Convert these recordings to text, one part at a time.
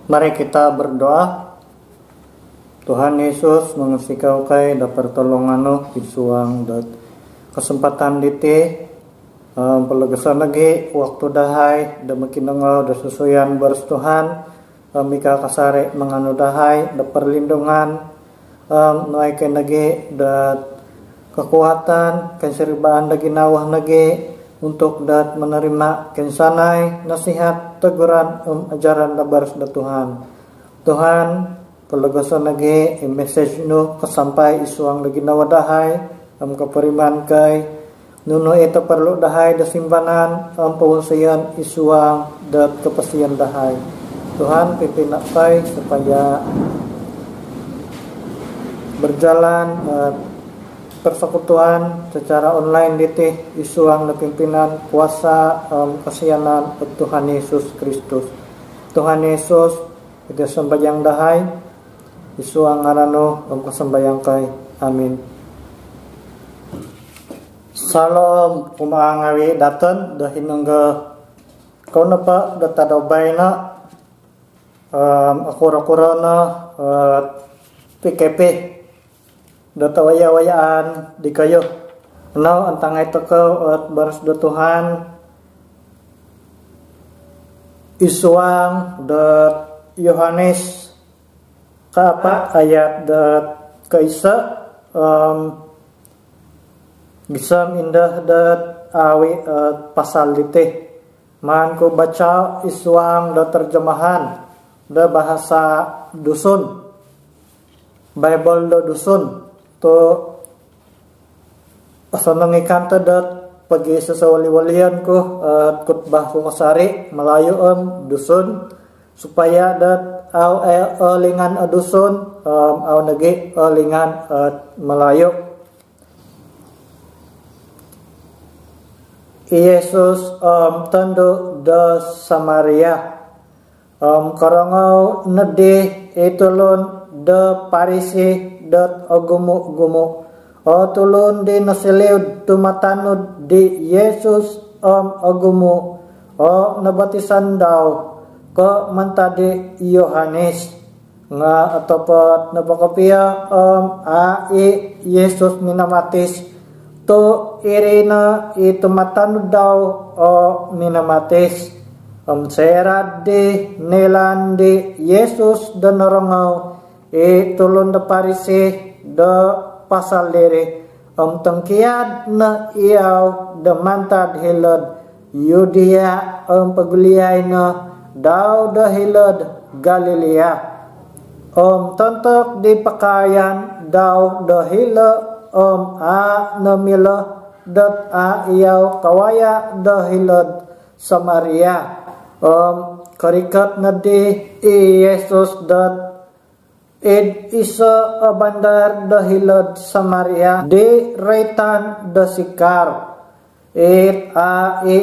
Mari kita berdoa. Tuhan Yesus mengusikau kai da pertolongan isuang dat kesempatan dite pelegesan lagi waktu dahai da makinengo da susuyan baris Tuhan mika kasare menganu dahai da perlindungan nuaikan lagi da kekuatan keseribaan da ginawah lagi untuk dat menerima kensanai nasihat teguran ajaran da baris da Tuhan pelegasan lagi message nu kesampai isuang lagi nawadahay kaperiman kay nuno ito perlu dahay da simpanan pahusayan isuang dat kepastian dahay. Tuhan pimpin kay supaya berjalan persekutuan secara online ditih isuang na pimpinan kuasa kasihanan Tuhan Yesus Kristus. Tuhan Yesus kita sembahyang dahay isuang ngarano kasambayang kay. Amin. Salam kumaangawi datan dahinangga kau napa datadobay na akura-kura na PKP datawaya-wayaan di kayo no antangay teko at baras do Tuhan isuang dat Yohanes kapat ayat dat kaisa gisam indah dat awi pasal dite man ko baca isuang da terjemahan da bahasa dusun Bible do dusun to asanangikan ta dat pagi sesawali-walian ko at kutbah ko kasari malayo dusun supaya dat aw lingan aduson aw nagi lingan at malayo. Yesus tando da Samaria karangaw nade itulon da Parisi dat agumo tulon di nasiliw tumatanod di Yesus agumo nabatisan daw ko mantadi Yohanes nga atopot napakapiya Yesus minamatis to irina itumatan daw minamatis serad di nilandi Yesus da narangaw tulon da Parisi da pasal diri tangkiyad na iyaw da mantad hilad Yudea paguliyay na daw dahilad Galilea tontok di pakayan daw dahila namila dat iyaw kawaya dahilad Samaria karikat na di Yesus dat isa bandar dahilad Samaria di raitan da sikar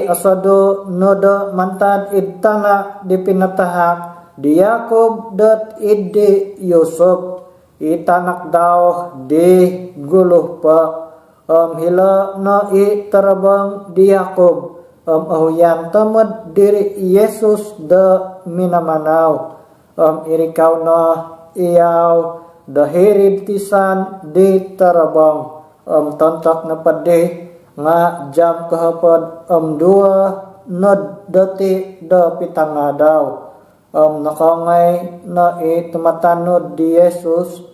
asado noda mantad idtana di pinatahak di Yakob dat iddi Yusuf itanak daw di guluh pa hila na itarabang di Yakob ahuyan tamad diri Yesus da minamanaw irikaw na iyaw dahirid tisan di tarabang tontak na padi nga jam kahapad dua nod dati da pitanga daw nakangay na tumatanod di Yesus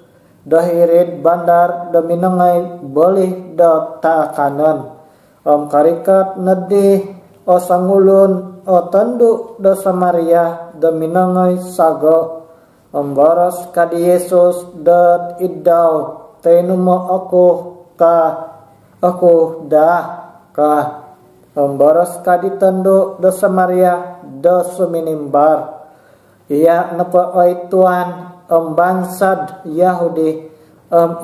dahirid bandar da minangay balik da taakanan karikat na di sangulon tando da Samaria da minangay sago baras kadi Yesus dat iddaw tainuma ako baras kadi tando da Samaria da suminimbar iya napaay tuan bansad Yahudi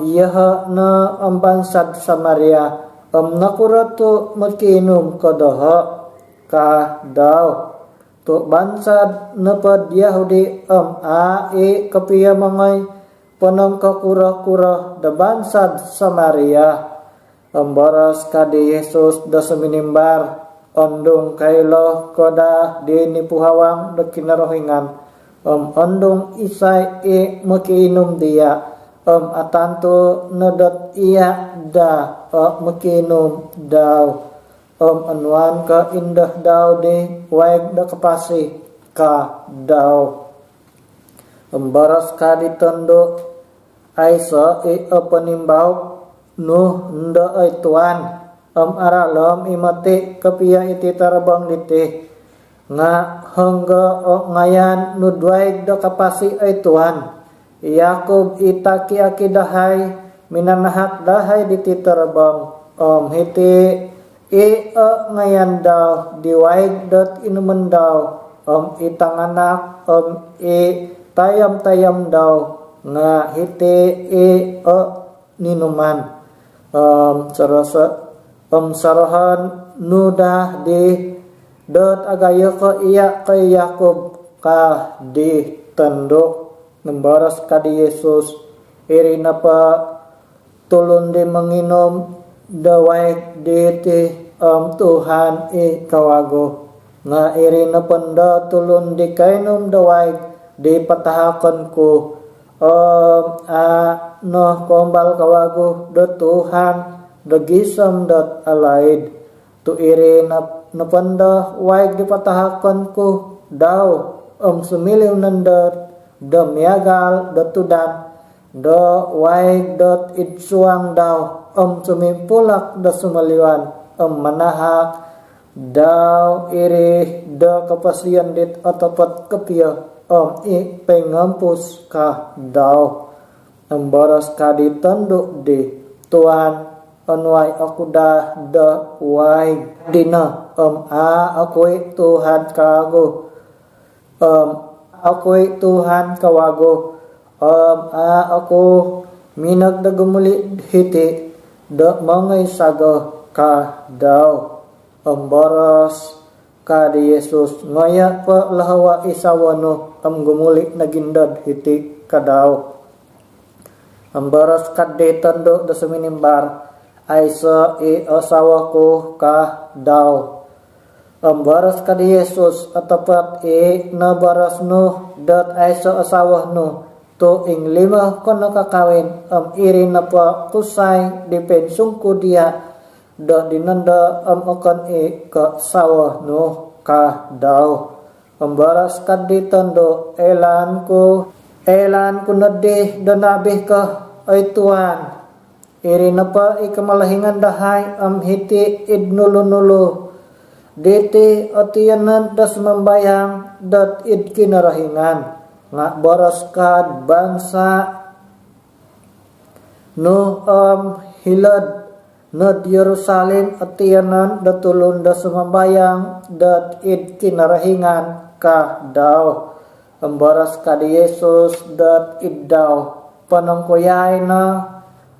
iya na bansad Samaria nakurato makinum kadaha daw to bansad napad Yahudi kapiya mangay panang kakura-kura da bansad Samaria baras kadi Yesus da suminimbar ondong kaylo koda di nipuhawang da kinarohingan Ondong isay makinom dia atanto nadot iya da makinom daw anuan ka indah daw di waig da kapasi ka daw baras ka ditondo ay sa panimbaw no nda ay tuan aralom imati kapia iti tarabang diti nga hangga ngayan nudwaig da kapasi ay tuan Yakob itaki akidahay minanahak dahay diti tarabang hiti ngayan daw diwaig dot inuman daw itanganak tayam daw nga hiti ninuman sarahan nudah di dot agayo ko iya kay Yakob ka di tandok nembaras ka di Yesus iri na pa tulon di manginom daway di Tuhan kawago nga iri na panda tulon di kainom daway di patahakon ko no kombal kawago dot Tuhan dagisam dot alaid tu iri na panda waig di patahakon ko daw sumiliw nandot damyagal datudan do waig dot itsuang daw sumimpulak da sumaliwan manahak daw iri da kapasiyan dit atapat kapia pengampus ka daw baras ka ditanduk di tuan anway aku da waig dina ako'y Tuhan kago ako'y Tuhan kawago ako minag da gumuli hiti da mangay saga ka daw baras ka di Yesus ngaya pa lahawa isawano gumuli nagindad hiti ka daw baras ka di tando da suminimbar ay sa asawa ko ka daw baras ka di Yesus atapat nabaras no dat ay sa asawa no to ing lima ko nakakawin iri na pa kusay dipensung ko dia da dinanda akan ka sawa no ka daw baras ka di tando elan ko nadi danabih ka ay tuan iri na pa ikamalahingan dahay hiti idnulunulo diti atiyanan das mambayang dat id kinarahingan nga baras kad bangsa no hilad nad Jerusalem atiyanan datulun das mambayang dat id kinarahingan ka daw baras kad Yesus dat id daw panangkoyay na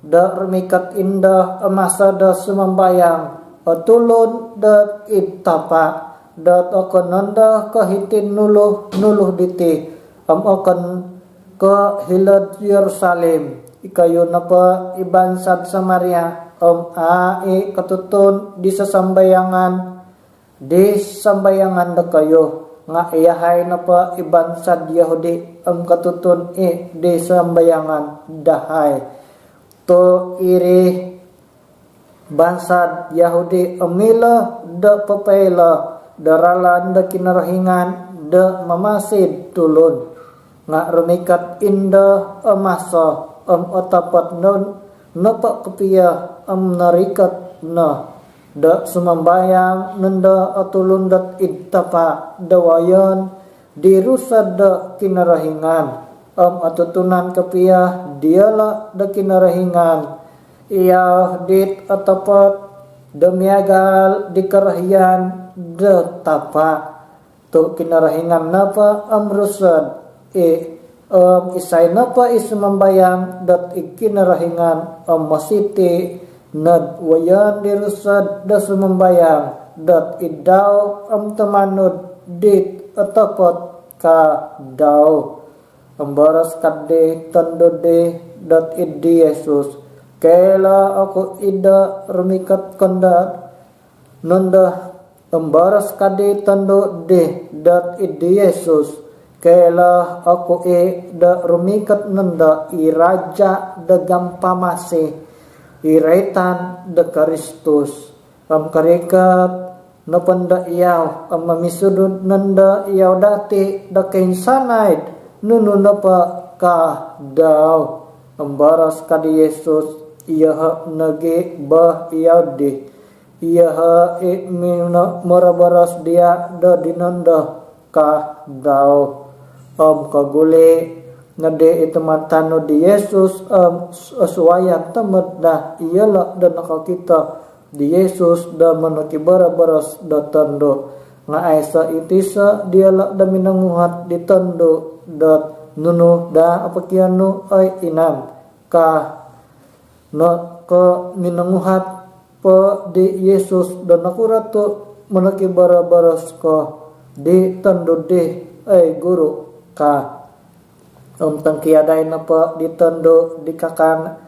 da rumikat indah masa da sumambayang tulod dat itapa dat akan nanda kahitin nuluh diti akan ka hilad Yerusalem ikayo na pa ibansad Samaria katutun di sambayangan da kayo nga iyahay na pa ibansad Yahudi katutun di sambayangan dahay to iri bansad Yahudi amila da papela daralan da kinarahingan da mamasid tulon nga rumikat inda amasa otapat non napa kapia narikat na da sumambayang nanda atulun dat ittapa dawayan dirusad da kinarahingan atutunan kapia diala da kinarahingan iya dit atapat damiagal dikarahian da tapa to kinarahingan napa amrusad isay napa isumambayang dat ikinarahingan masiti nad wayan dirusad da sumambayang dat idaw tamanod dit atapat ka daw ambaras kadde tandode dat iddi Yesus kela ako ida rumikat kandat nanda ambaras kadde tandode dat iddi Yesus Kailah aku da rumikat nanda i raja da gampamase iretan da Kristus karikat na panda iyaw mamisudod nanda iyaw dati da kainsanay nuno na pa ka daw baras ka di Yesus iyaha nagi bah iyaw di iyaha marabaras dia da dinanda ka daw kaguli na di itamatano di Yesus aswayan tamad na iyala da nakakita di Yesus da manakibara-baras da tando nga aysa itisa diala da minanguhat di tando da nuno da apakyano ay inam ka na ka minanguhat pa di Yesus da nakurato manakibara-baras ka di tando di ay guru ka tangkiyaday na pa di tando di kakan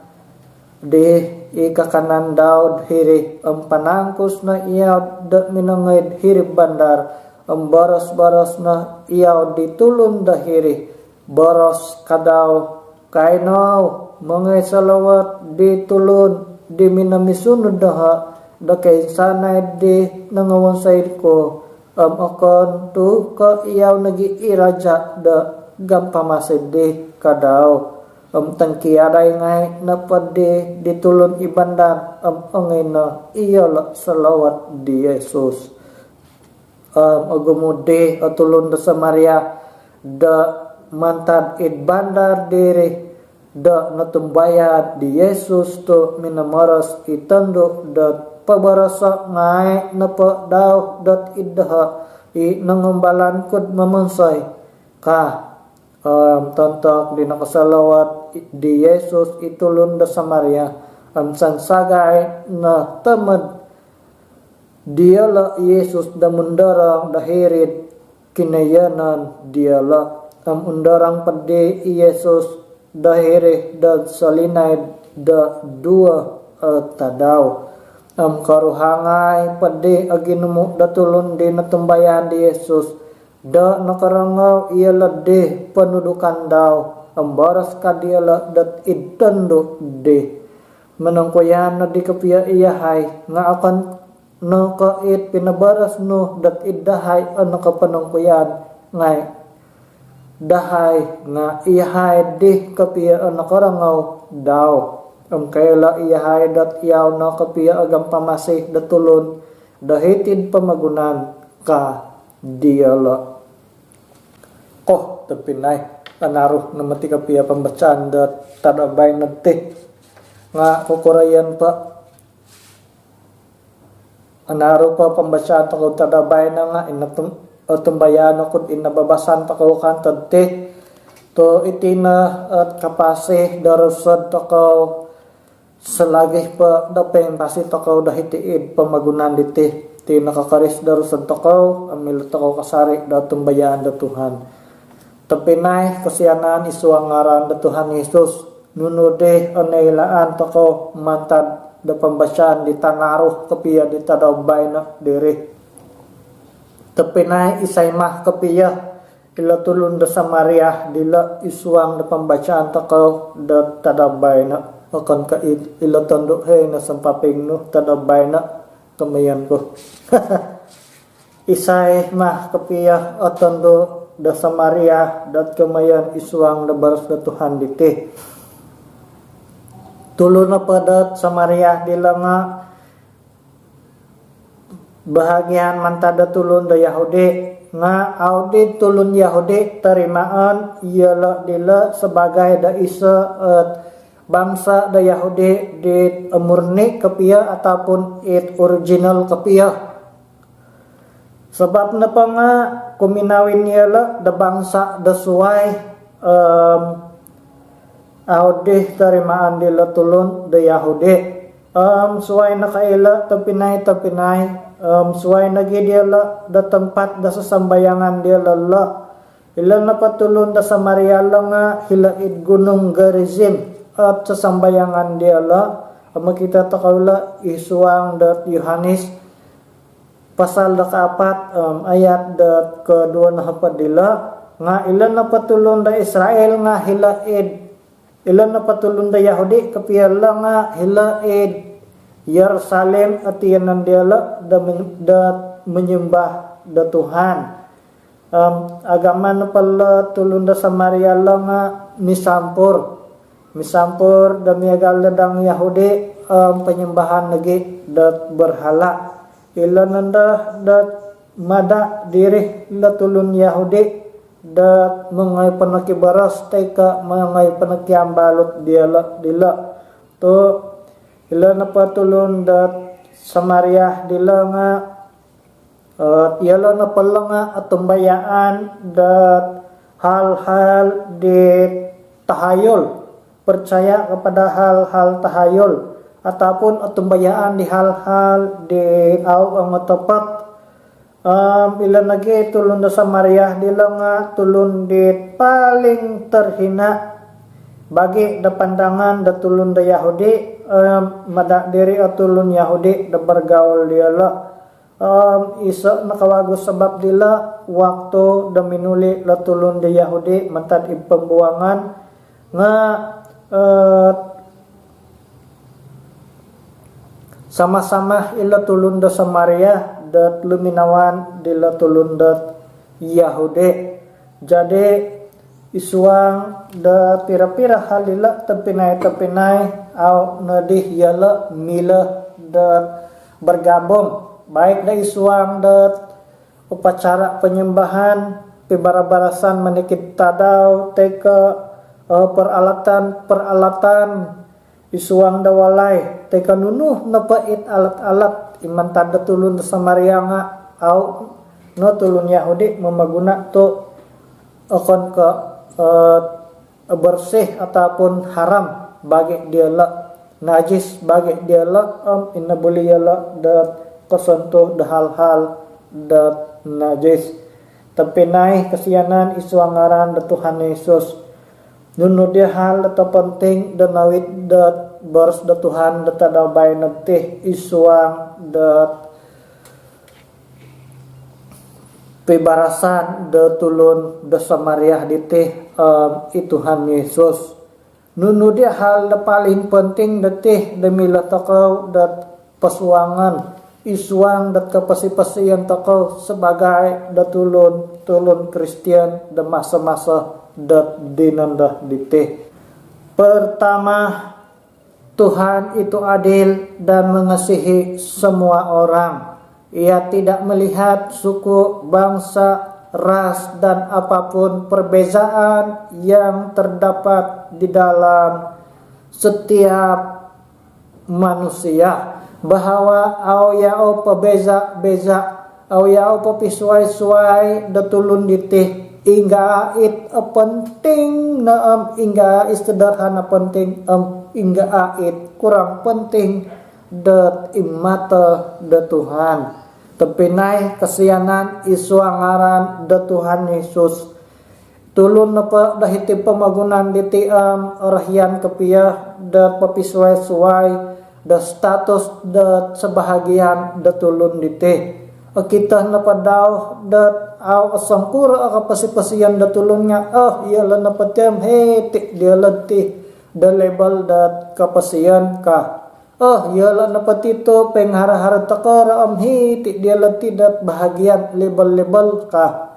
di ikakanan daw hiri panangkos na iyaw da minangay hiri bandar baras-baras na iyaw di tulon da hiri baras kadaw kainaw mga salawat di tulon di minamisunod da kainsanay di nangawansay ko akan tu ka iyaw nagi iraja da gampamasede kadaw tangkiyaday ngay napade ditulon ibandang angay na iyala salawat di Yesus agumude atulon da Samaria da mantad id bandar diri da natumbayad di Yesus to minamaras itando da pabarasa ngay napa daw dat idha nangambalan kod mamansay ka tontok di nakasalawat di Yesus itulon da Samaria sansagay na tamad diala Yesus da mundarang dahirid kinayanan diala undarang padi Yesus dahiri da salinay da dua tadaw karuhangay padi aginumo datulon di natumbayan di Yesus da nakarangaw iyala di panudukan daw baras kadiala dat idtando di manangkuyan na di kapiya iyahay nga akan nakait pinabaras no dat iddahay ang nakapanangkuyan ngay dahay nga iyahay di kapiya ang nakarangaw daw kaila iyahay dat iyaw na kapiya agam pamasik datulon dahitid pamagunan ka diala ko tapinay anaro na mati kapiya pambacaan dat tadabay nagti nga kukurayan pa anaro pa pambacaan tako tadabay na nga tumbayan ako inababasan tako kantad ti to itina at kapase darusad tako selagi pa dapeng pasi takaw dahitiid pamagunan diti ti nakakaris darusad takaw amil takaw kasari da tumbayaan da Tuhan tapinay kasiyanan isuang ngaran da Tuhan Yesus nunude anailaan takaw mantad da pambasyan di tanaruh kapiya di tadawbay na diri tapinay isay mah kapiya ila tulun da Samaria dila isuang da pambasyan takaw da tadawbay na akan ka ila tondo hey na sampaping no tadabay na kamayan ko isay mah kapiya atondo da Samaria dat kamayan isuang da baras da Tuhan diti tulo na padat Samaria dila nga bahagian mantada tulon da Yahudi nga audit tulon Yahudi tarimaan iyala dila sebagai da isa bangsa da Yahudi di murni kapiya ataupun it original kapiya sebab na pa nga kuminawin nila da bangsa da suway Yahudi tarimaan dila tulon da Yahudi suway na kaila tapinay suway nagidila da tempat da sasambayangan dila la ilan na patulon da Samaria lang nga hilaid gunung Gerizim at sa sambayangan diala makita takawla isuang dat Yohanes pasal da kaapat ayat dat kedua na hapadila nga ilan na patulon da Israel nga hilaid, ilan na patulon da Yahudi kapiyala nga hilaid Yerusalem at iyan nandiala da menyembah da Tuhan. Agama na pala tulon da Samaria lang nga misampur da miyagal dang Yahudi penyembahan lagi dat berhala. Ilan nanda dat mada diri la tulun Yahudi dat mengay panakibaras teka mengay panakiambalot dila to ilan na patulun dat Samaria dila nga iala na pala nga atumbayaan dat hal-hal di tahayul, percaya kepada hal-hal tahayul ataupun atumbayaan di hal-hal di ang tepat. Ilan lagi tulun da Samaria dila nga tulun di paling terhina bagi da pandangan da tulun da Yahudi, mada diri tulun Yahudi da bergaul diala. Isa nakawago sebab dila waktu da minuli la tulun da Yahudi mantad pembuangan nga sama-sama ila tulun da Samaria dat luminawan dila tulun dat Yahudi. Jadi isuang da pira-pira halila tepinay au nadih yala mila dat bergabung baik da isuang dat upacara penyembahan pibarabarasan menikit tadaw teka peralatan isuang dawalay teka nunuh napait alat-alat iman tada tulun Samaria nga au no tulun Yahudi memaguna to akan ke bersih ataupun haram bagi dia la najis bagi dia la inna boleh dat kesentuh da hal-hal dat najis tapi naik kesianan isuang ngaran da Tuhan Yesus nunu dia hal atau penting dan nawit dat bers da Tuhan da tadabay nagtih isuang dat pibarasan da tulun da Samaria ditih Tuhan Yesus nunu dia hal da paling penting datih da mila takaw dat pasuangan isuang dat kapasi-pasian takaw sebagai da tulun Kristian da masa-masa dat dinanda ditih. Pertama, Tuhan itu adil dan mengasihi semua orang. Ia tidak melihat suku, bangsa, ras dan apapun perbezaan yang terdapat di dalam setiap manusia. Bahwa au yao pabeza-beza, au yao papisuai-suai datulun ditih. Ingga it penting na ingga sederhana penting ingga it kurang penting dat imata da Tuhan tepinai kesianan isu angaran da Tuhan Yesus tulun napa dahiti pemagunan diti rahian kepiah da papisuai-suai da status da sebahagian da tulun diti kita napadaw dat aw sangkura kapasi-pasian da tulunnya iyalah napatiam tik dia letih da level dat kapasian ka iyalah napatito penghara-hara takara tik dia letih dat bahagian level-level ka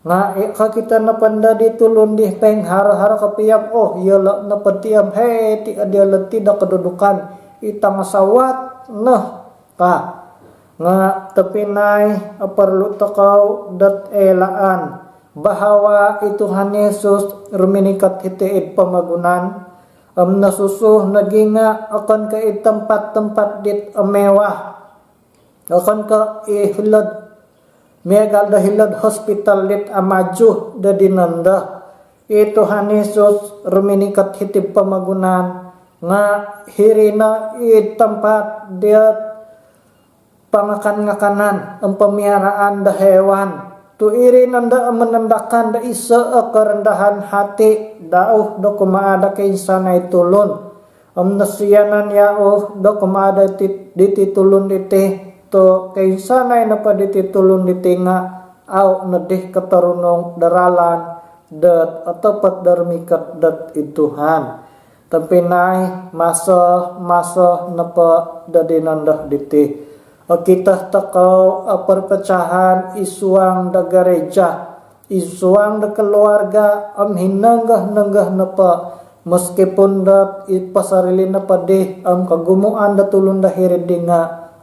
nga kita napanda di tulun di penghara-hara kapiam iyalah napatiam tik dia letih da kedudukan itang sawat ka nga tepinay perlu takaw dat elaan bahwa Tuhan Yesus ruminikat hitiid pamagunan nasusuh naginga akan ka tempat-tempat dit mewah akan ka ihilad megal da hilad hospital dit amaju da dinanda Tuhan Yesus ruminikat hitib pamagunan nga hirina tempat dia pangakan-ngakanan pemiaraan da hewan tu iri nanda menandakan da isa kerendahan hati dauh da kumaada kaisanay tulun nasiyanan yauh da kumaada diti tulun diti to kaisanay na pa diti tulun diti nga au nadih ketarunong daralan dat atapat darmikat dat ituhan. Tapi nai masa napa dadinandah diti. Kita takau perpecahan isuang da gereja, isuang da keluarga hinanggah napa meskipun dat ipasarili napa deh kagumuan da tulun da hiridinga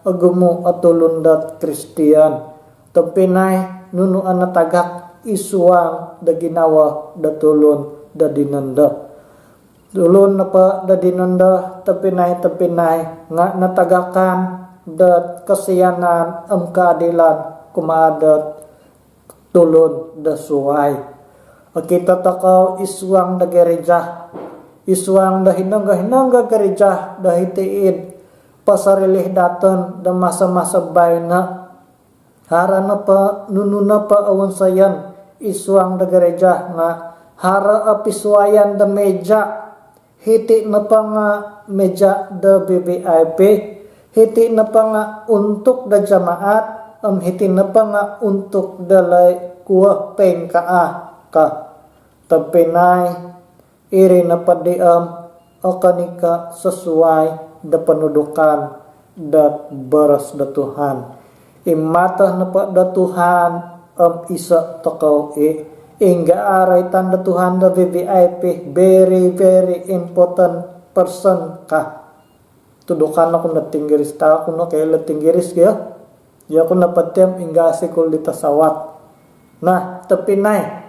agumu atulun dat Kristian. Tapi nai nunu anatagak isuang da ginawa da tulun da dinanda. Tulun napa da dinanda tapi nai nga natagakan dat kasiyanan keadilan kumaadat tulun da suway. Kita takau isuang da gereja, isuang da hinangga gereja da hitiid pasarilih daton da masa-masa bayna harana pa nununa pa awan sayan isuang da gereja nga hara apisuayan da meja hiti na pa nga meja da BBIP, hiti na pa nga untuk da jamaat, hiti na pa nga untuk dalay kuah pengkaa ka. Tapi nai iri na pa diam akanika sesuai da penudukan da baras da Tuhan. Imatah na pa da Tuhan isa takau hingga aray tanda Tuhan da VVIP very important person ka. Tudukan ako na tinggiris ta ako na kaya tinggiris kaya. Ya ako napatiam hingga asikul ditasawat. Nah, tapi nai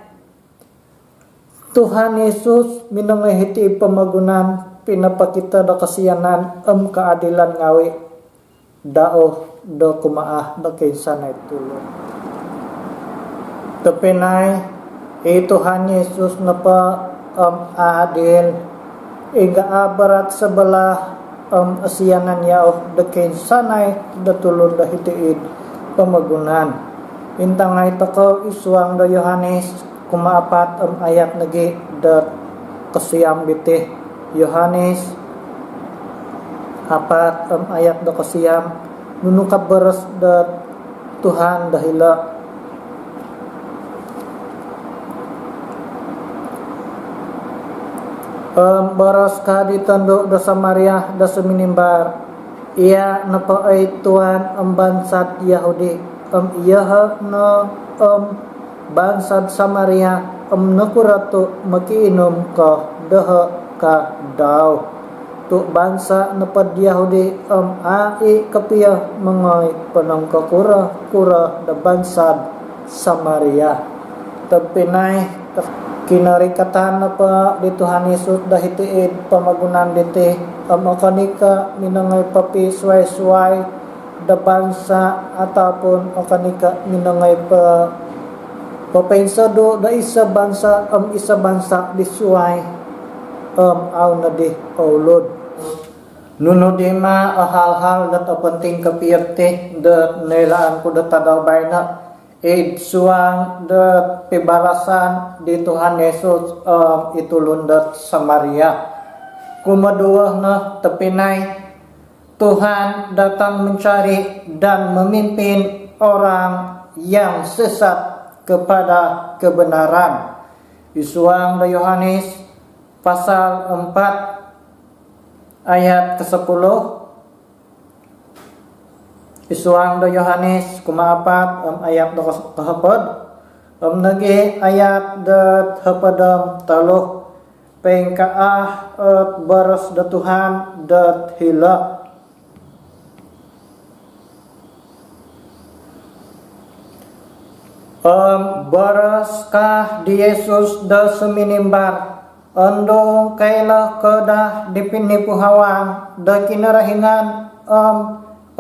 Tuhan Yesus minangahiti pamagunan pinapakita da kasiyanan keadilan ngawi dao da kumaah da kinsanay tulong. Tapi nai Tuhan Yesus napa adil hingga abarat sebelah asianan yao dekin sanay datulun da hitiid pamagunan. Intangay takaw isuang da Yohanes kumaapat ayat nagi da kasiyam biti. Yohanes 4 ayat da kasiyam nunu kabaras da Tuhan dahila baras ka ditando da Samaria da suminimbar ia napa ay tuan bansad Yahudi iya na bansad Samaria nakurato makiinom ka daha ka daw tu bansa napad Yahudi ai kapiya mangay panang kakura da bansad Samaria. Tapi nai kinarikatan na pa di Tuhan Yesus dahitiid pamagunan diti akanika minangay papi suway da bansa ataupun akanika minangay pa papensado da isa bansa di suway aw na di aulod nuno di ma hal-hal dat penting kapiyerte da nelaan ko da tadaw bayna suang da pibalasan di Tuhan Yesus itulun da Samaria. Kumaduah na tapinay Tuhan datang mencari dan memimpin orang yang sesat kepada kebenaran. Isuang da Yohanes pasal 4 ayat ke-10. Isuang da Yohanes kumaapat ayat da kahapad nagi ayat da hapadam taloh pengkaah at baras da Tuhan dat hila baras kah di Yesus da suminimbar andong kailah kedah dipinipu hawang da kinarahingan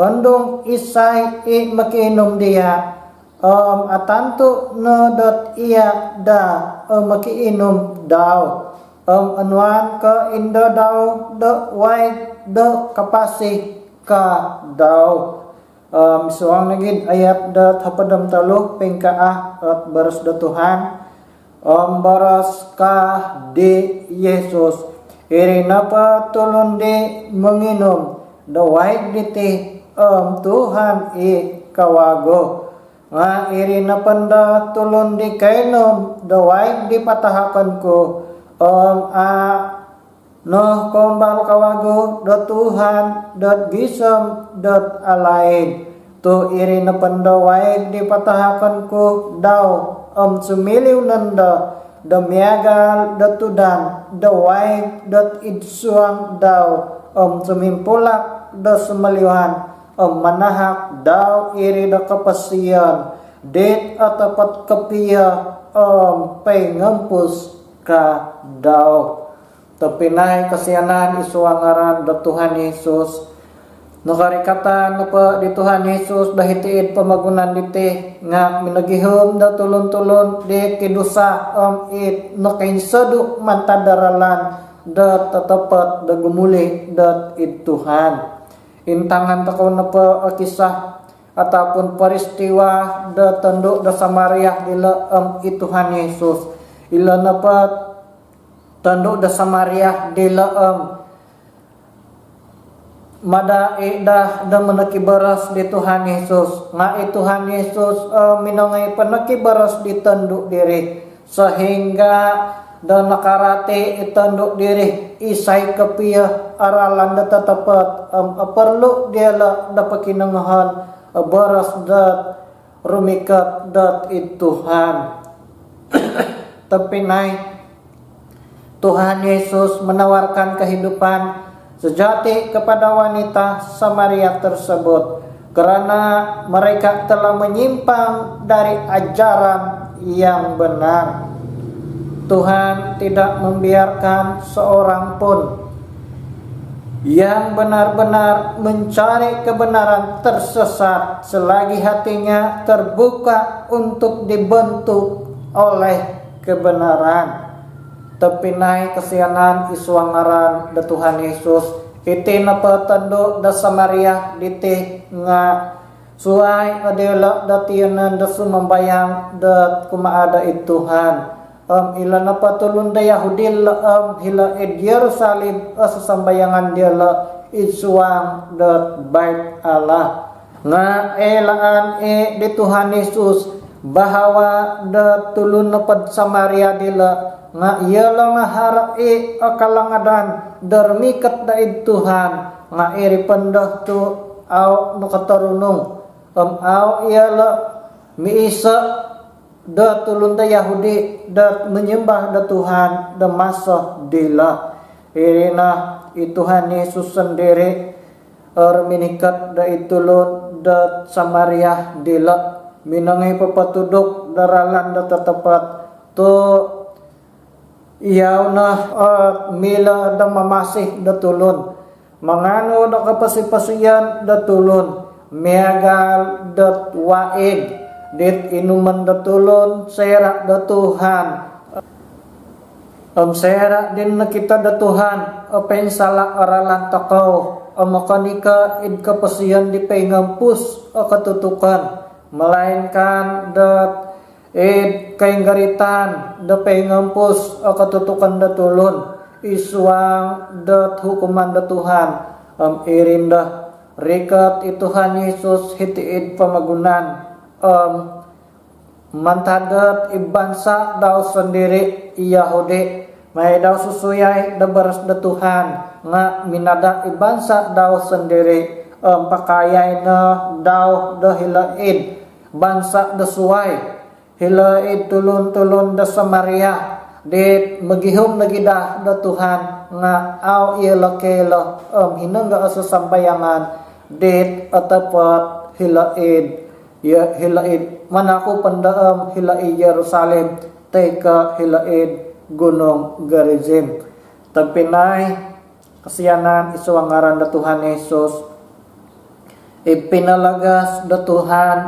andong isay makiinom dia atanto no dot iya da makiinom daw anuan ka inda daw da way da kapasi ka daw suang nagid ayat da hapadam talo pengkaa at baras da Tuhan baras ka di Yesus iri napa tulon di menginom da way diti Tuhan kawago nga irina panda tulon di kainom dawai dipatahakan ko no kombal kawago do Tuhan dot gisam dot alain to irina panda waig dipatahakan ko daw sumiliw nanda da miagal da tudan da waig dot idsuang daw sumimpulak da sumaliwan manahak daw iri da kapasiyan det atapat kapiya pay ngampus ka daw tapinay kasiyanan isuangaran da Tuhan Yesus nakarikatan na pa di Tuhan Yesus dahitiid pamagunan diti nga minagihom da tulon-tulon di kidusa it nakainsado mantadaralan da tatapat da gumuli da it Tuhan intangan takaw na pa kisah atapun peristiwa da tanduk da Samaria ila ituhan Yesus ila na pa tanduk da Samaria dila madae da manakibaras di Tuhan Yesus nga ituhan Yesus minangay panakibaras di tanduk diri sehingga da nakarate itanduk diri isay kapiya aralan da tatapat perlu diala da pakinangahan baras dat rumikat dat ituhan tapinay Tuhan Yesus menawarkan kehidupan sejati kepada wanita Samaria tersebut karena mereka telah menyimpang dari ajaran yang benar. Tuhan tidak membiarkan seorang pun yang benar-benar mencari kebenaran tersesat selagi hatinya terbuka untuk dibentuk oleh kebenaran. Tepinay kasianan isuangaran da Tuhan Yesus iti napatando da Samaria diti nga suay adela da tiyanan da sumambayang da kumaada it Tuhan. Ila napatulon da Yahudil hila ed Yerusalem sasambayangan diala isuang da bait Allah nga elaan di Tuhan Yesus bahawa da tulun napad Samaria dila nga iala nga harai akalangadan darmikat da id Tuhan nga iri pandah tu aw nakatarunong aw iala miisa da tulun da Yahudi da menyembah da Tuhan da masa dila irina ituhan Yesus sendiri minikat da itulun da Samaria dila minangay papatudok daralan da tatapat to iyaw na mila da mamasih da tulun mangano da kapasipasiyan da tulun miagal da waig dit inuman da tulon sera da Tuhan sera din nakita da Tuhan pensala aralan takaw makanika id kapasiyan di pengampus katutukan melainkan da id kainggaritan da pengampus katutukan da tulon iswang da hukuman da Tuhan irinda rikat ituhan Yesus hitiid pamagunan mantadat ibansa daw sendiri Yahudi may daw susuyay da baras da Tuhan nga minada ibansa daw sendiri pakayay na daw da hilaid bansa da suway hilaid tulon-tulon da Samaria dit magihom nagida da Tuhan nga aw ilakela hinangga sa sambayangan dit atapat hilaid ya hilaid manako pandaam hilaid Jerusalem teka hilaid gunung Gerizim tapinay kasiyanan isuangaran da Tuhan Yesus ipinalagas da Tuhan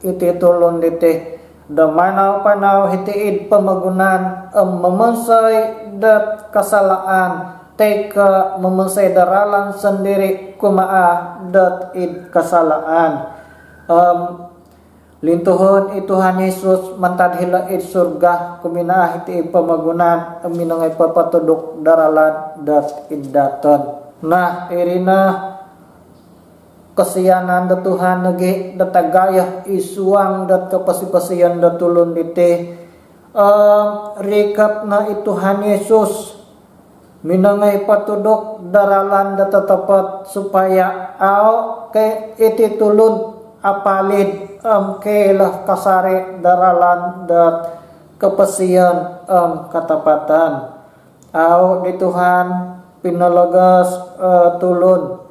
iti tulon diti da manaw-panaw hitiid pamagunan mamansay da kasalaan teka mamansay daralan sendiri kumaa dat id kasalaan lintuhon ituhan Yesus mantad hilaid surga kuminaah iti pamagunan minangay papatudok daralan dat iddaton nah irina kesianan da Tuhan nage da tagayah isuang dat kapasipasian da tulun dite rikat na Tuhan Yesus minangay patudok daralan da tatapat supaya ke iti tulun apalid kelah kasare daralan dat kapasian katapatan di Tuhan pinalagas tulun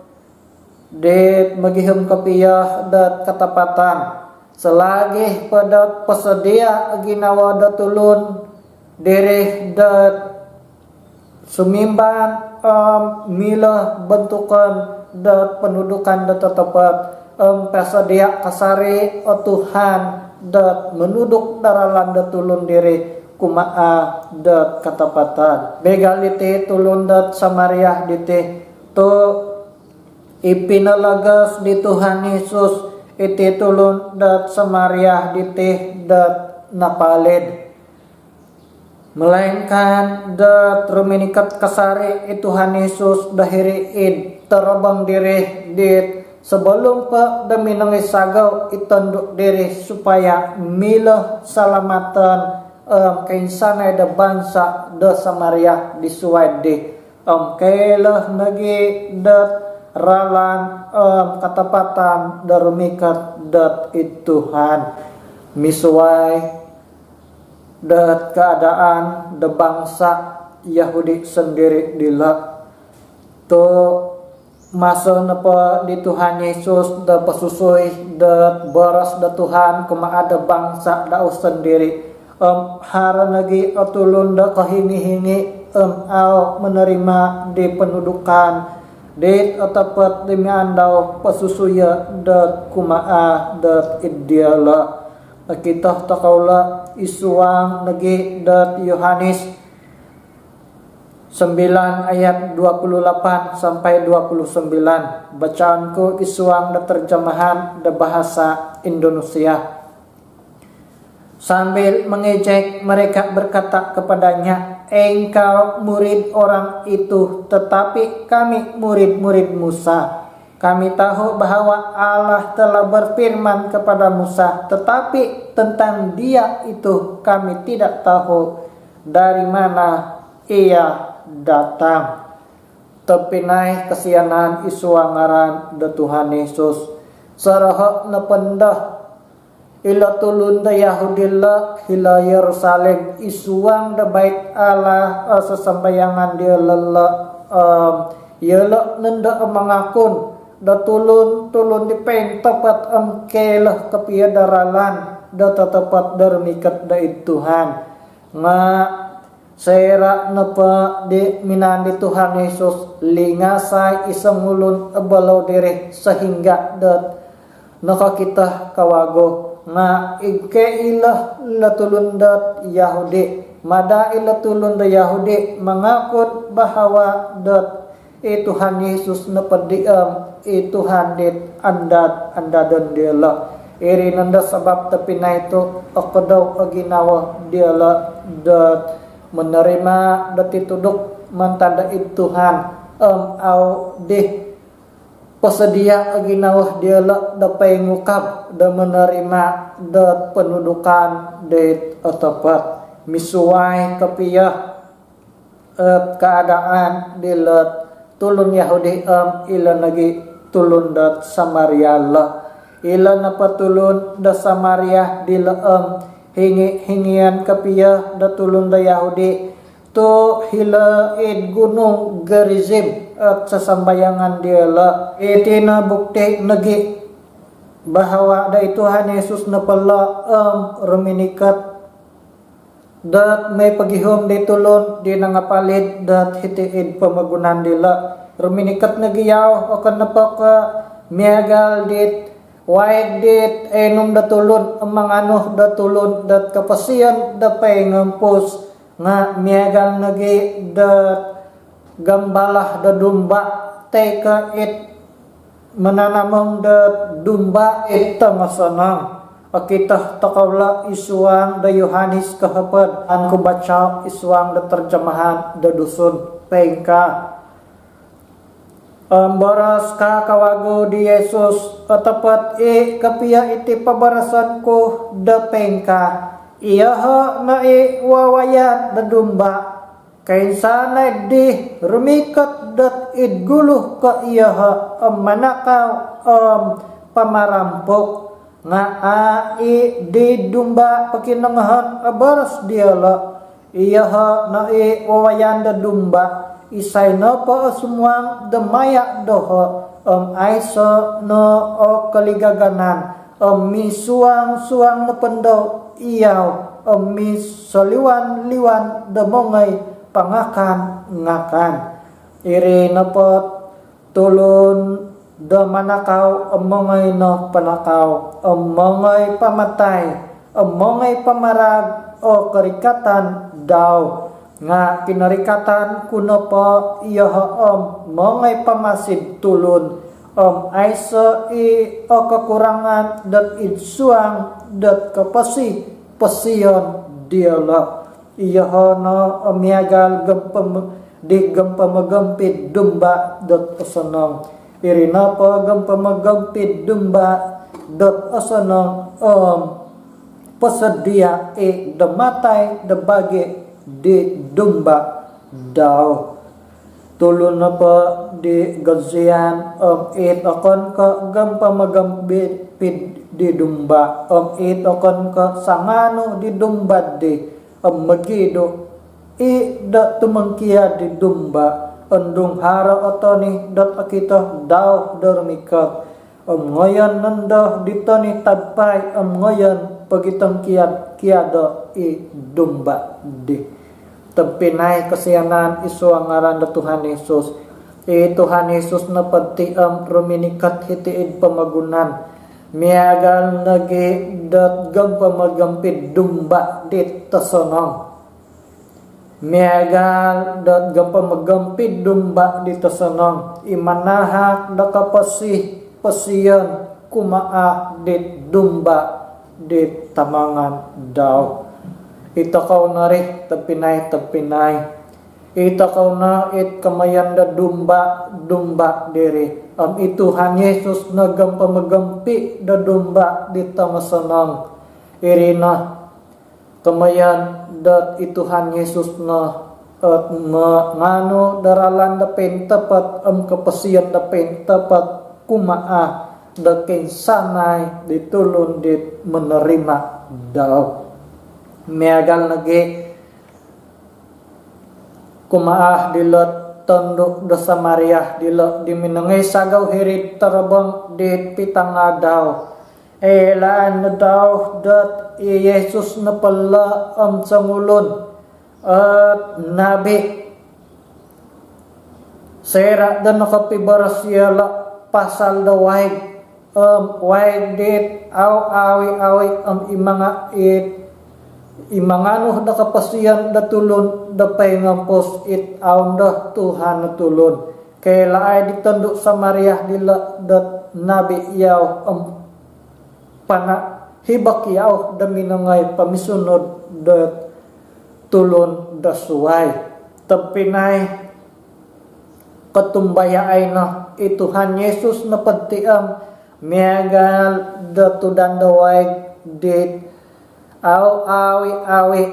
det magiham kapiyah dat katapatan selagi pada pesedia ginawa da tulun dereh dat sumimban mila bentukan dat pendudukan dat tetepat pesedia kasari Tuhan dat menuduk daralan dat tulun diri kumaa dat katapatan begalite tulun dat Samaria dite to ipinalagas di Tuhan Yesus iti tulun dat Samaria dite dat napalid melainkan dat ruminikat kasari Tuhan Yesus dahiri id terabang diri dit sebelum pa demi nangisagaw itanduk diri supaya milah salamatan kainsanay da bangsa da Samaria disuwadi kailah nagi dat ralan katapatan darumikat dat Tuhan misuway dat keadaan da bangsa Yahudi sendiri dila to masa napa di Tuhan Yesus da pasusoy dat baras da Tuhan kumaa da bangsa da sendiri hara nagi atulun da kahingi-hingi menerima di pendudukan det atapat demi andaw pasusuya dat kumaa dat idyala kita takaula isuang nagi dat Yohanes 9 ayat 28 sampai 29 bacaan ko isuang da terjemahan da bahasa Indonesia. Sambil mengejek mereka berkata kepadanya, engkau murid orang itu, tetapi kami murid-murid Musa. Kami tahu bahwa Allah telah berfirman kepada Musa, tetapi tentang dia itu kami tidak tahu dari mana ia datang. Tepinai kesianan isuangaran da Tuhan Yesus. Sarahak na pendah ila tulun da Yahudilla hila Yerusalem isuang da bait Allah sesambayangan dia lala yala nenda mangakun da tulun di pen tepat kelah kepiadaralan da tepat darmikat da Tuhan nga sera napa di minan di Tuhan Yesus lingasay isang ulun abalaw dire sehingga dat nakakita kawago nga ikailah latulun dat Yahudi mada ilatulun da Yahudi mangakot bahwa dat Tuhan Yesus napadiam Tuhan dit andadan diala iri nanda sabab tapi na ito akadaw aginawa diala dat menerima dat ituduk mantada Tuhan au di pasedia aginawah diala da payngukab da menerima dat pendudukan det atapat misuway kapiyah keadaan dilat tulun Yahudi ila nagi tulun dat Samaria la ila napatulun da Samaria dila hingian kapiyah da tulun da Yahudi to hila gunung Gerizim at sasambayangan diala itina bukti nagi bahwa da Tuhan Yesus na pala ruminikat dat may pagihom di tulon di nangapalit dat hitiid pamagunan dila ruminikat nagiyaw akan napaka miagal dit wide dit enum da tulon amang ano da tulon dat kapasian da payngampos nga miagal nagi dat gambalah da dumba teka it menanamong da dumba it tangasanang akita takawla isuang da Yohanes kahapad an ko baca isuang da terjemahan da dusun pengka Boros ka kawago di Yesus tepat kapia iti pabarasan ko depengka iya na wawayat dadumba kainsanay di rumikat dat idguluh ka iya manakaw pamarampok nga di dumba pakinangahan boros diala iya na wawayan dadumba isay no pa sumuang damaya doho aiso no o kaligaganan misuang-suang na pandaw iyaw misoliwan-liwan damongay pangakan ngakan iri na po tulon damanakaw amongay no panakaw amongay pamatay amongay pamarag o karikatan daw nga kinarikatan kuno po iya mongay pamasid tulon aiso o kakurangan dat idsuang dat kapasi pasiyon diala iya no miagal gampamagampid dumba dat asanong irina po gampamagampid dumba dat asanong pasadia damatay dabagi di dumba daw tulon na po di gazian akon ka gampamagampid di dumba akon ka sangano di dumba di magido da tumangkiya di dumba andung hara otoni dat akita daw dormikat ngayon nanda dito ni tabpay ngayon pagitang kiado dumba di tampinay kasiyanan iso ang ngaran da Tuhan Yesus Tuhan Yesus na pagtiam ruminikat hitiid pamagunan miagal nagi dat gampamagampid dumba dit tasonong miagal dat gampamagampid dumba dit tasonong imanahak da pasiyan kumaa dit dumba dit tamangan daw itakaw na rin tapinay itakaw na kamayan da dumba diri ituhan Yesus na gampamagampi da dumba dit tamasanang irina kamayan dat ituhan Yesus na at ngano daralan da pentapat kapasiyan da pentapat kumaa da kinsanay ditulon dit menerima daw miagal nagi kumaah dilot tondok da Samaria dilot diminangay sagaw hirit tarabang dit pitangadaw laan na daw dat Yesus na pala sangulon at nabi sera da nakapibarasya pasal da waig dit awi imanga imangano da kapasiyan da tulon da paingampos awn da Tuhan na tulon kay laay ditandok sa Maria dila dat nabi yaw pana hibak yaw da minangay pamisunod dat tulon da suway tapinay katumbaya ay na ituhan Yesus na pagtiam miagal da tudan da waig dit awi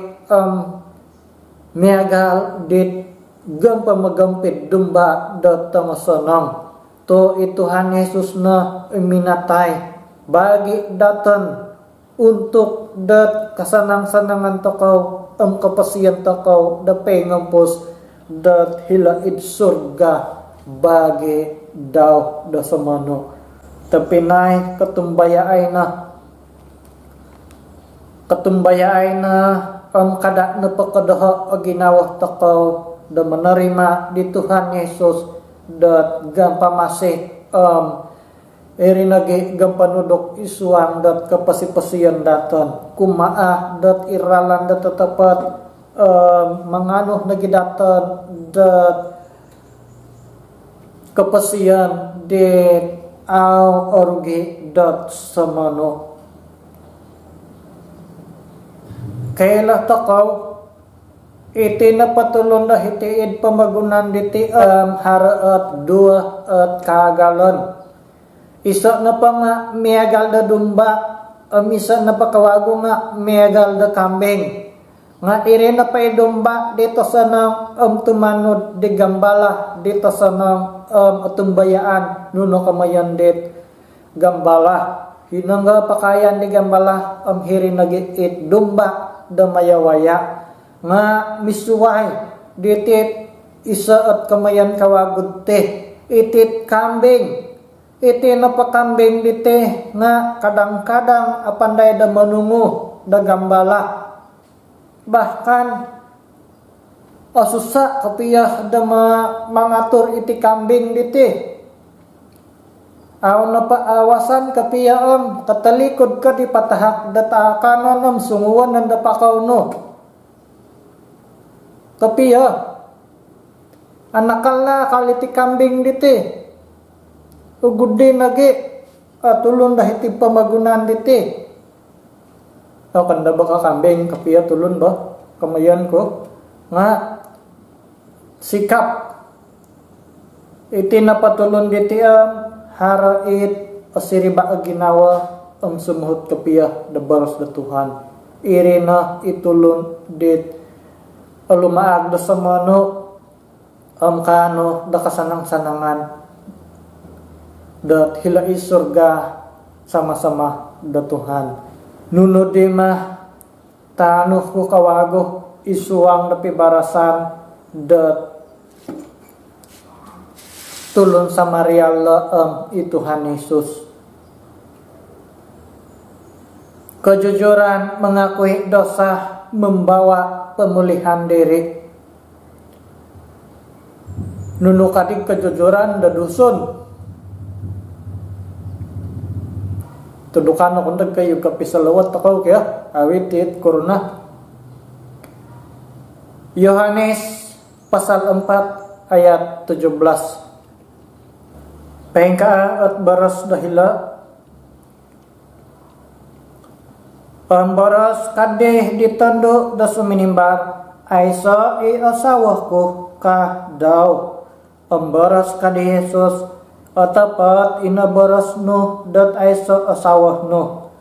miagal dit gampamagampid dumba dat tamasanang to ituhan Yesus na iminatay bagi datan untuk dat kasanang-sanangan takaw kapasiyan takaw da pengampos dat hilaid surga bagi daw da samano tapinay katumbaya ay na kada na pakadaha aginawa takaw da manarima di Tuhan Yesus dat gampamasih erinagi gampanudok isuang dat kapasipasiyan datan kumaa dat iralan dat tatapat mangano nagidatan dat kapasiyan dit aw orgi dat samano kaila takaw iti na patulon da hitiid pamagunan diti haraat dua at kagalon. Isa na pa nga miagal da dumba, isa na pa kawago nga miagal da kambing. Nga iri na pa dumba dito sa nang tumanod di gambala dito sa nang tumbayaan nuno kamayan dit gambala. Hinangga pakayan di gambala hiri nagiit dumba da mayawaya. Nga misuway ditit isa at kamayan kawagod te itit kambing iti napakambing dite nga kadang-kadang apanday da manungo da gambala bahkan asusa kapiyah da mangatur iti kambing dite aw napaawasan kapiyah katalikod ka di patahak da taakanon sunguan da pakauno kapiya anakal na kaliti kambing diti ugudi nagi tulun dah iti pamagunan diti kanda ba ka kambing kapiya tulun ba kamayan ko nga sikap iti napatulun diti harait asiriba ginawa sumuhot kapiya da baros da Tuhan iri na itulun dit lumaag da sa mano kano da kasanang-sanangan da hilai surga sama-sama da Tuhan nuno di ma tanuh ko kawago isuang da pibarasan da tulon sa Maria Tuhan Yesus kejujuran mengakui dosa membawa pemulihan diri nunu kadik kejujuran da dusun tudukan ako ndag kayo kapisalawat ako kaya awit it corona Yohanes pasal 4 ayat 17 pengka at baras dahila pambaras kadeh ditanduk da suminimbar ay sa asawa ko ka daw. Pambaras kadeh Yesus atapat inabaras no dat ay sa asawa no.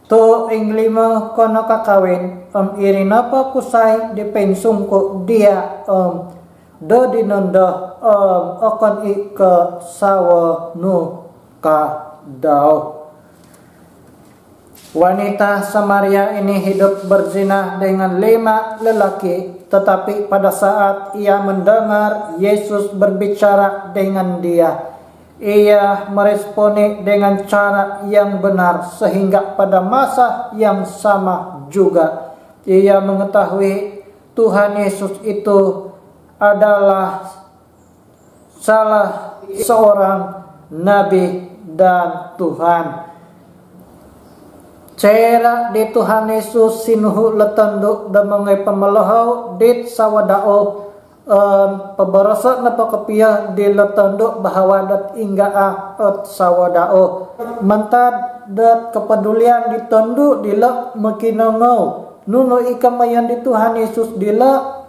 To ing lima ko nakakawin irina pa kusay dipensung ko dia da dinanda akan ikasawa no ka daw. Wanita Samaria ini hidup berzina dengan 5 lelaki, tetapi pada saat ia mendengar Yesus berbicara dengan dia, ia meresponi dengan cara yang benar sehingga pada masa yang sama juga ia mengetahui Tuhan Yesus itu adalah salah seorang nabi dan Tuhan. Cera di Tuhan Yesus sinuhu letanduk da mga pamalahaw dit sa wadao pabarasa na pakapiyah di letanduk bahawa dat ingga at sa wadao mantad dat kepedulian ditanduk dila makinangaw nuno ikamayan di Tuhan Yesus dila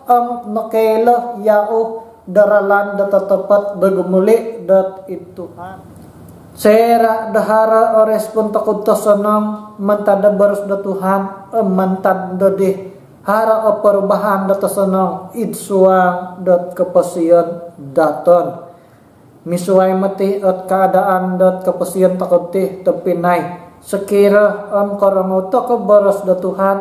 nakailah yao daralan dat tepat bagumuli dat Tuhan. Sera dahara ores pun takut tasanang mantad baros da Tuhan mantad deh hara perubahan da tasanang idsuang dat kepasian daton misuai mati at keadaan dat kepasian takut teh tepinai sekira karamoto ke baros da Tuhan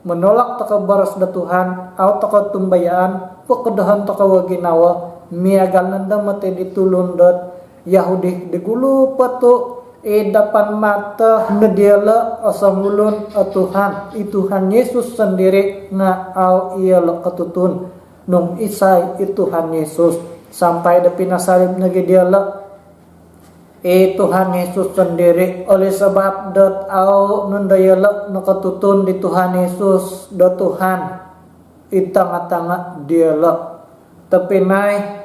menolak takabaras da Tuhan au takut tumbayaan pekedahan takawaginawa miagal nanda mati ditulun dat Yahudi digulu patu dapan mata nediala asamulun Tuhan Tuhan Yesus sendiri nga au ia ketutun nung isay Tuhan Yesus sampai da pinasalib nagediala Tuhan Yesus sendiri oleh sebab dat au nundayala nakatutun di Tuhan Yesus da Tuhan itanga-tanga diala tapi nai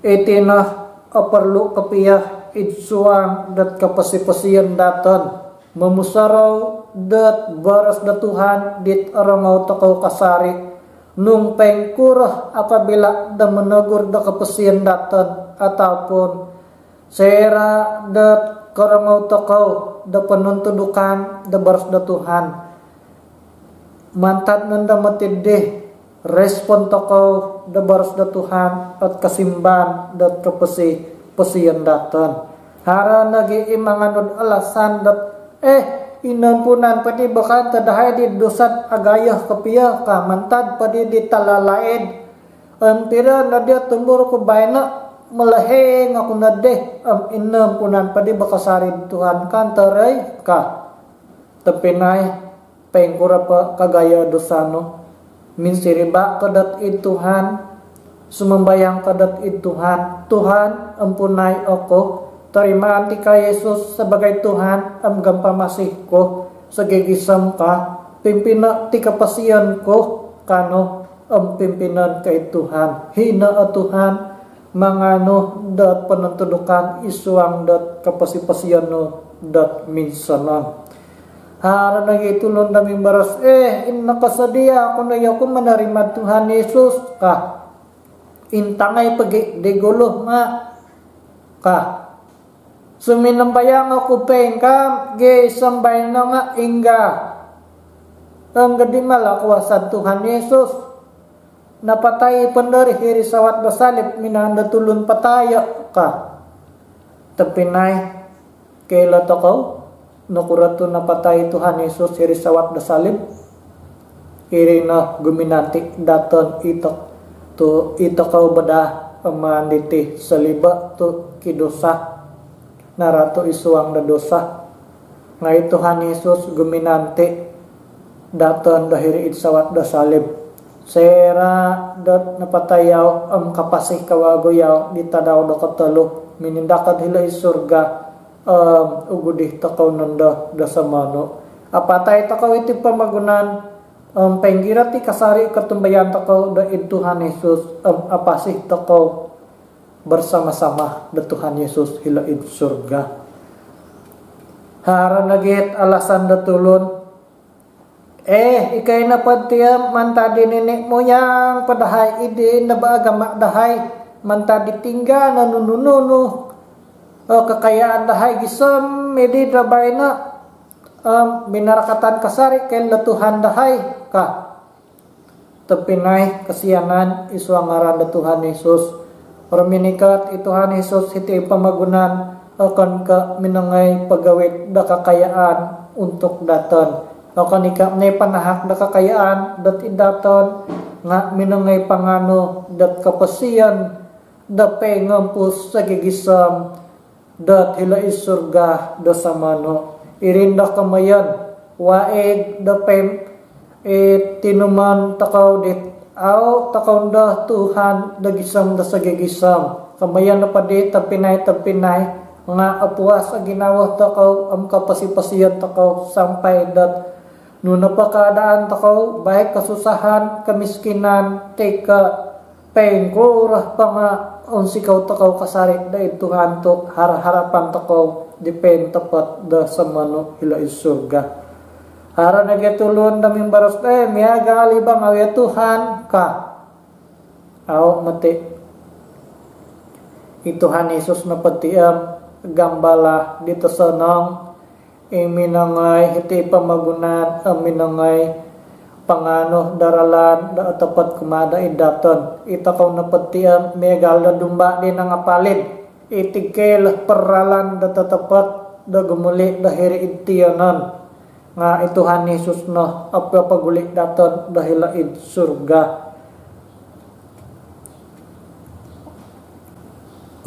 itinah perlu kepiyah idsuang dat kapasi-pasian datan memusaraw dat baras da Tuhan dit aramaw takaw kasari nung pengkurah apabila da menegur da kepesian datan ataupun sera da karangau tokau da penuntudukan da baras da Tuhan mantat nanda matidih respon tokau da baras da Tuhan at kasimban da kepesian datan hara nagi imanganod alasan dat inampunan padi bakan tadahay di dosat agayah kapiya ka mantad padi di talalaid pira na dia tumbur ko bayna malaheng ako na deh inampunan padi bakasari Tuhan kan taray ka tapinay pengkura pa kagaya dosano minsiriba kadat Tuhan sumambayang kadat Tuhan Tuhan ampunay ako tarimaan ti ka Yesus sebagai Tuhan am gampamasih ko sagigisam ka pimpina ti kapasiyan ko kano am pimpinan kay Tuhan hina a Tuhan mangano dat panuntudukan isuang dat kapasipasiyan no dat minsanan hara nagitulon daming baras inna kasadia ako na yakon manarima Tuhan Yesus ka intangay pagi degulo nga ka suminambayang ako pengkam ge sambay na nga ingga ang gadi malakwasan Tuhan Yesus napatay pandari hiri sawat basalip minanda tulun pataya ka tapinay kaila takaw nakurato napatay Tuhan Yesus hiri sawat basalip hiri na guminanti daton itakaw bada amanditi saliba to kidosa narato isuang na dosa ngay Tuhan Yesus guminante daton dahiri sawat da salib sera dat napatayaw am kapasih kawagoyaw ditadaw da katalo minindakad hila surga ugudih takaw nanda da samano apatay takaw iti pamagunan penggira ti kasari katumbayan takaw da Tuhan Yesus apasih takaw bersama-sama da Tuhan Yesus hilaid surga hara nagit alasan da tulun ikay na patiam mantadi nenek moyang padahay idi na ba agama dahay mantadi tingga na nunununu kakayaan dahay gisam medi dabay na binarakatan kasari kay Tuhan dahay ka tapinay kasiyanan isuang ngaran da Tuhan Yesus Orminikat Tuhan Yesus iti pamagunan akan ka minangay pagawit da kakayaan untuk datan akan ika nay panahak da kakayaan dat idaton nga minangay pangano dat kapasiyan da pengampus sa gigisam dat hila isurga da samano irinda kamayan waeg da pem tinuman takaw dit aw takaunda Tuhan dagisam da sagigisam kamayan na padi tapinay nga apuas a ginawa takaw am kapasipasiyan takaw sampay dat no napakadaan takaw baik kasusahan kamiskinan teka pengkurah pa nga unsikaw takaw kasari da Tuhan to harapan takaw dipen tapat da samano hila isurga hara nagetulon daming baros miaga alibang awya Tuhan ka aw mati Tuhan Yesus na patiam gambala dito sanang minangay hiti pamagunan minangay pangano daralan da tapat kumada idaton itakaw na patiam miagal da dumba din ang apalid itigkel peralan da tatapat da gumuli da hiri itiyanan nga Tuhan Yesus no apapagulik daton dahil laid surga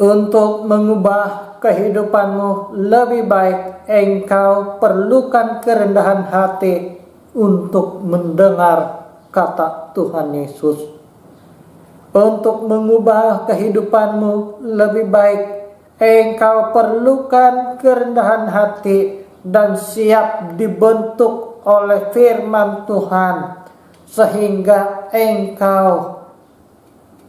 untuk mengubah kehidupanmu lebih baik engkau perlukan kerendahan hati untuk mendengar kata Tuhan Yesus untuk mengubah kehidupanmu lebih baik engkau perlukan kerendahan hati dan siap dibentuk oleh firman Tuhan sehingga engkau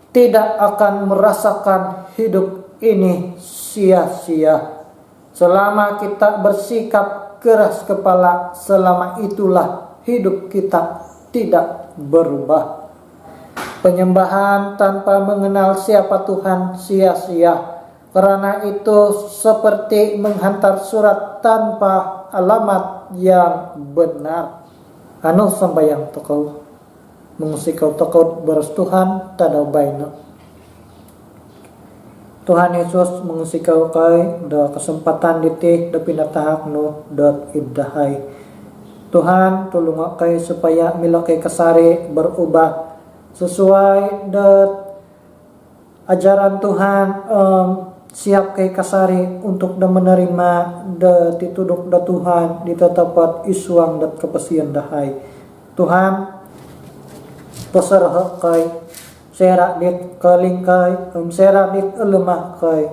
tidak akan merasakan hidup ini sia-sia. Selama kita bersikap keras kepala, selama itulah hidup kita tidak berubah. Penyembahan tanpa mengenal siapa Tuhan sia-sia. Karena itu seperti menghantar surat tanpa alamat yang benar. Anu sambayang tokau mengusikau tokau beres Tuhan tada baina. Tuhan Yesus mengusikau kai da kesempatan ditih da pinatahak nu dot idahai. Tuhan tulung kai supaya mila kay kasari berubah sesuai dat ajaran Tuhan, siap kay kasari untuk da menerima da dituduk da Tuhan ditetapat isuang dat kapasian dahay. Tuhan pasarah kay serak dit kaling kay serak dit lemah kay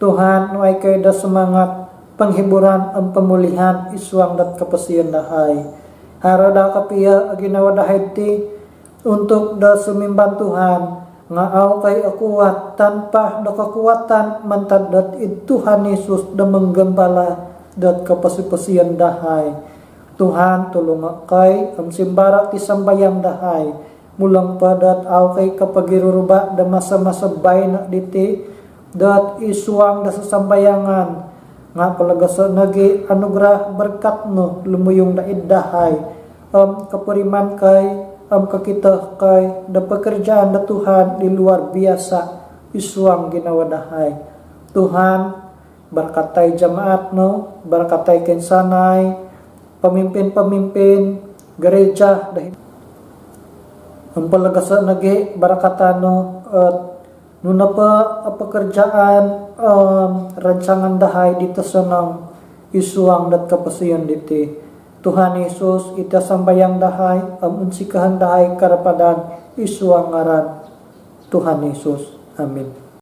Tuhan way kay da semangat penghiburan pemulihan isuang dat kapasian dahay. Harada kapia ginawa dahay ti untuk da sumimban Tuhan ngaaw kay akuat tanpa da kekuatan mantad dat Tuhan Yesus da menggembala dat kapasipasian dahay. Tuhan tulung kay simbara ti sambayang dahay mulang padat aw kay kapagiruruba da masa-masa bayna diti dat isuang da sasambayangan nga palagasa nagi anugrah berkat no lumuyong da iddahay kapuriman kay kakita kay da pekerjaan da Tuhan di luar biasa isuang ginawa dahay. Tuhan berkatai jamaat no, berkatai kensanay, pemimpin-pemimpin gereja dahil palagasa nagi barakatano nuna pa pekerjaan rancangan dahay dito sanang isuang dat kapasiyan diti. Tuhan Yesus ita sambayang dahay unsikahan dahay karapadan isuang ngaran Tuhan Yesus. Amin.